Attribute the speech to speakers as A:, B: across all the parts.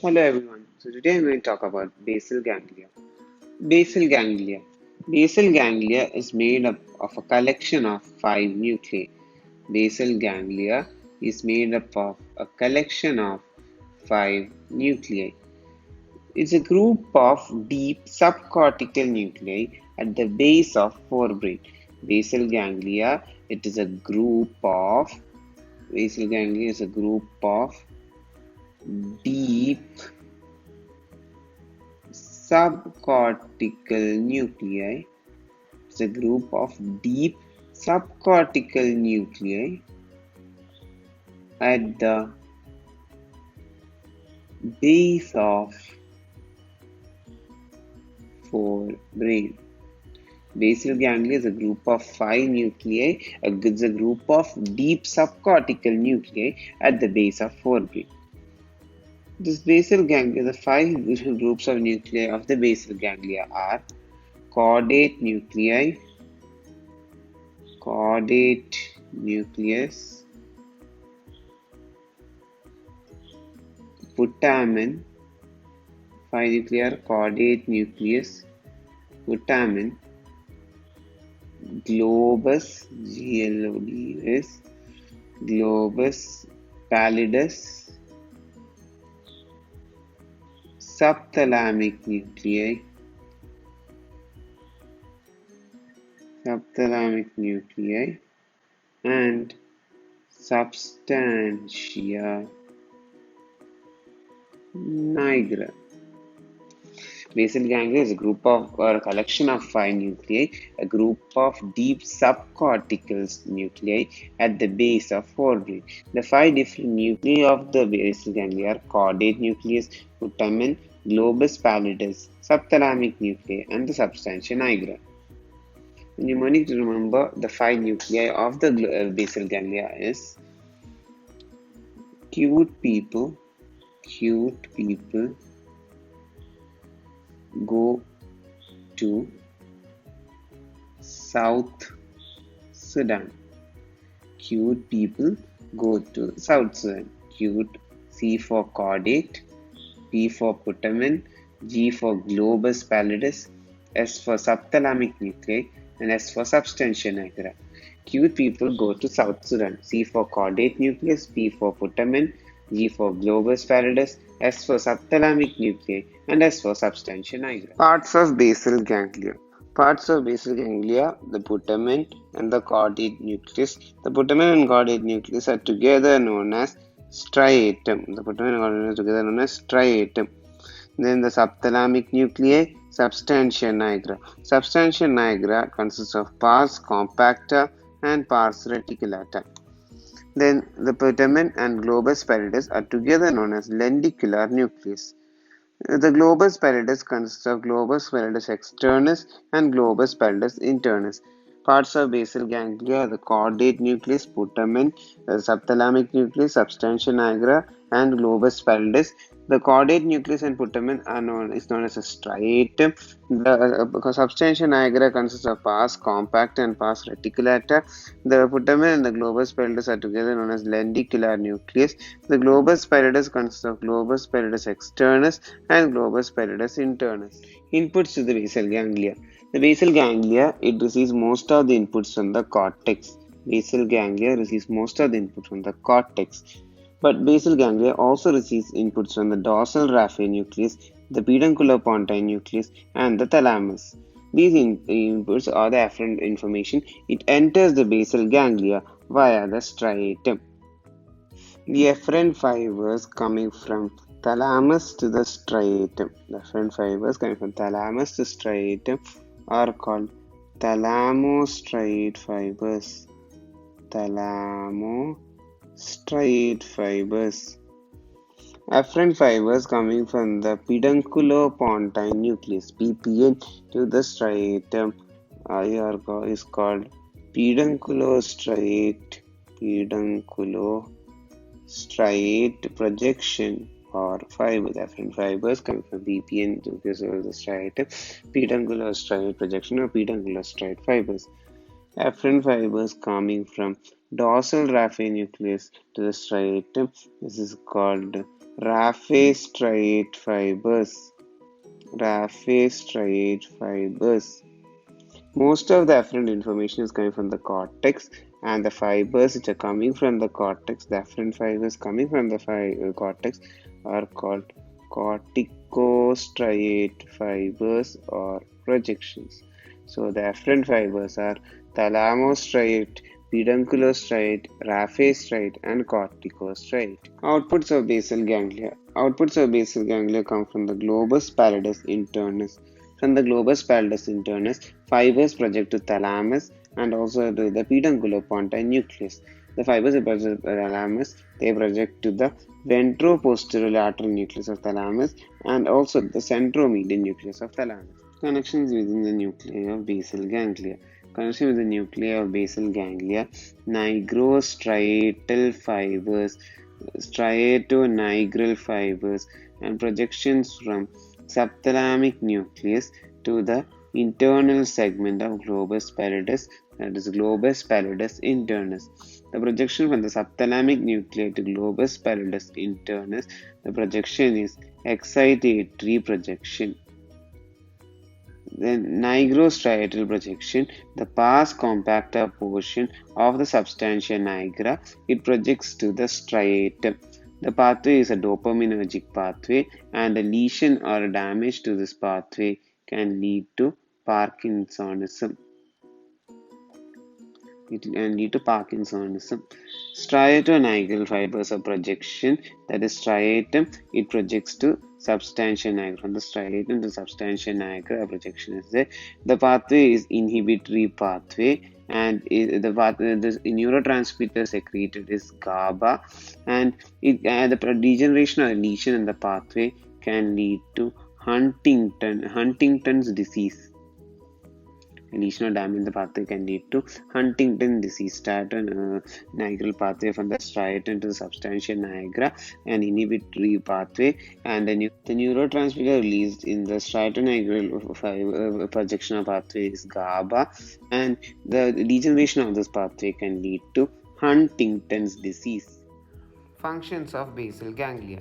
A: Hello everyone. So today I'm going to talk about basal ganglia. Basal ganglia. Basal ganglia is made up of a collection of five nuclei. Basal ganglia is made up of a collection of five nuclei. It's a group of deep subcortical nuclei at the base of forebrain. Basal ganglia. It is a group of basal ganglia is a group of deep subcortical nuclei is a group of deep subcortical nuclei at the base of forebrain. Basal ganglia is a group of five nuclei. It's a group of deep subcortical nuclei at the base of forebrain. This basal ganglia, the five groups of nuclei of the basal ganglia are caudate nuclei, caudate nucleus, putamen, five nuclear caudate nucleus, putamen, globus, GLOBUS, globus pallidus, subthalamic nuclei, and substantia nigra. Basal ganglia is a group of or a collection of five nuclei, a group of deep subcortical nuclei at the base of forebrain. The five different nuclei of the basal ganglia are caudate nucleus, putamen, globus pallidus, subthalamic nuclei, and the substantia nigra. Mnemonic to remember the five nuclei of the basal ganglia is cute people go to South Sudan. Cute people go to South Sudan. Cute, C for caudate, P for putamen, G for globus pallidus, S for subthalamic nuclei, and S for substantia nigra. Cute people go to South Sudan. C for caudate nucleus, P for putamen, G for globus pallidus, S for subthalamic nuclei, and S for substantia nigra. Parts of basal ganglia. Parts of basal ganglia, the putamen and the caudate nucleus. The putamen and caudate nucleus are together known as striatum. The putamen and caudate nucleus are together known as striatum. Then the subthalamic nuclei, substantia nigra. Substantia nigra consists of pars compacta and pars reticulata. Then the putamen and globus pallidus are together known as lenticular nucleus. The globus pallidus consists of globus pallidus externus and globus pallidus internus. Parts of basal ganglia are the caudate nucleus, putamen, subthalamic nucleus, substantia nigra, and globus pallidus. The caudate nucleus and putamen is known as a striatum. The substantia nigra consists of pars compacta and pars reticulata. The putamen and the globus pallidus are together known as lenticular nucleus. The globus pallidus consists of globus pallidus externus and globus pallidus internus. Inputs to the basal ganglia. The basal ganglia, it receives most of the inputs from the cortex. Basal ganglia receives most of the inputs from the cortex. But basal ganglia also receives inputs from the dorsal raphe nucleus, the pedunculopontine nucleus, and the thalamus. These inputs are the afferent information. It enters the basal ganglia via the striatum. The afferent fibers coming from thalamus to the striatum. The afferent fibers coming from thalamus to striatum are called thalamostriate fibers. Thalamostriate fibers. Afferent fibers coming from the pedunculopontine nucleus (PPN) to the striatum is called pedunculostriate projection or fibers. Afferent fibers coming from PPN to the striatum, pedunculostriate projection or pedunculostriate fibers. Afferent fibers coming from dorsal raphe nucleus to the striatum. This is called Raphe striate fibers. Raphe striate fibers. Most of the afferent information is coming from the cortex, and the fibers which are coming from the cortex, the afferent fibers coming from the cortex, are called corticostriate fibers or projections. So the afferent fibers are thalamostriate, pedunculostriate, raphe and corticostriate. Outputs of basal ganglia. Outputs of basal ganglia come from the globus pallidus internus. From the globus pallidus internus, fibers project to thalamus and also to the pedunculopontine nucleus. The fibers project to the thalamus, they project to the ventroposterolateral nucleus of thalamus and also the centromedian nucleus of thalamus. Connections within the nuclei of basal ganglia. Connection with the nuclei of basal ganglia, nigrostriatal fibers, striatonigral fibers, and projections from subthalamic nucleus to the internal segment of globus pallidus, that is globus pallidus internus. The projection from the subthalamic nuclei to globus pallidus internus, the projection is excitatory projection. Then nigrostriatal projection, the pars compacta portion of the substantia nigra, it projects to the striatum. The pathway is a dopaminergic pathway, and a lesion or damage to this pathway can lead to Parkinsonism. It can lead to Parkinsonism. Striatonigral fibers of projection, that is striatum, it projects to substantia nigra. From the striatum to substantia nigra, projection is there. The pathway is inhibitory pathway, and the neurotransmitter secreted is GABA, and the degeneration or lesion in the pathway can lead to Huntington's disease. Lesion or damage in the pathway can lead to Huntington disease. Striatonigral pathway from the striatum to the substantia nigra, an inhibitory pathway, and the neurotransmitter released in the striatonigral projection pathway is GABA, and the degeneration of this pathway can lead to Huntington's disease. Functions of basal ganglia.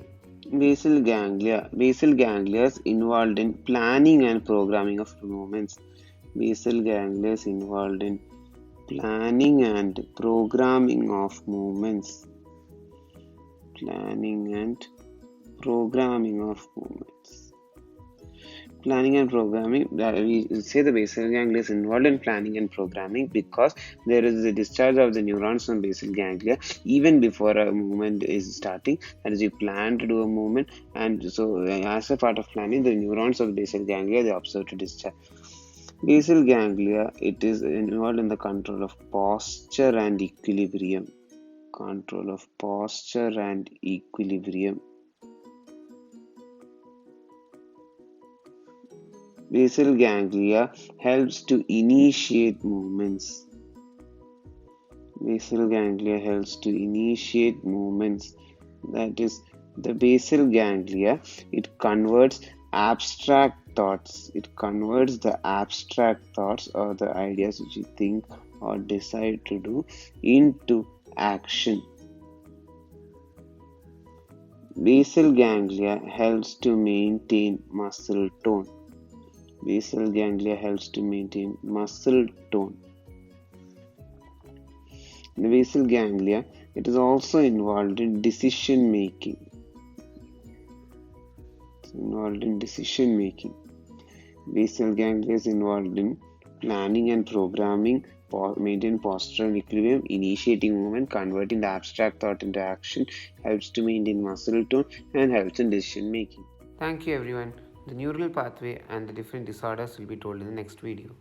A: Basal ganglia. Basal ganglia is involved in planning and programming of movements. Basal ganglia is involved in planning and programming of movements. Planning and programming of movements. Planning and programming, we say the basal ganglia is involved in planning and programming because there is a discharge of the neurons from basal ganglia even before a movement is starting. That is, you plan to do a movement, and so as a part of planning, the neurons of the basal ganglia, they observe to discharge. Basal ganglia, it is involved in the control of posture and equilibrium. Control of posture and equilibrium. Basal ganglia helps to initiate movements. Basal ganglia helps to initiate movements. That is, the basal ganglia, it converts abstract thoughts. It converts the abstract thoughts or the ideas which you think or decide to do into action. Basal ganglia helps to maintain muscle tone. Basal ganglia helps to maintain muscle tone. The basal ganglia, it is also involved in decision making. It's involved in decision making. Basal ganglia is involved in planning and programming, maintain postural equilibrium, initiating movement, converting the abstract thought into action, helps to maintain muscle tone, and helps in decision making. Thank you everyone. The neural pathway and the different disorders will be told in the next video.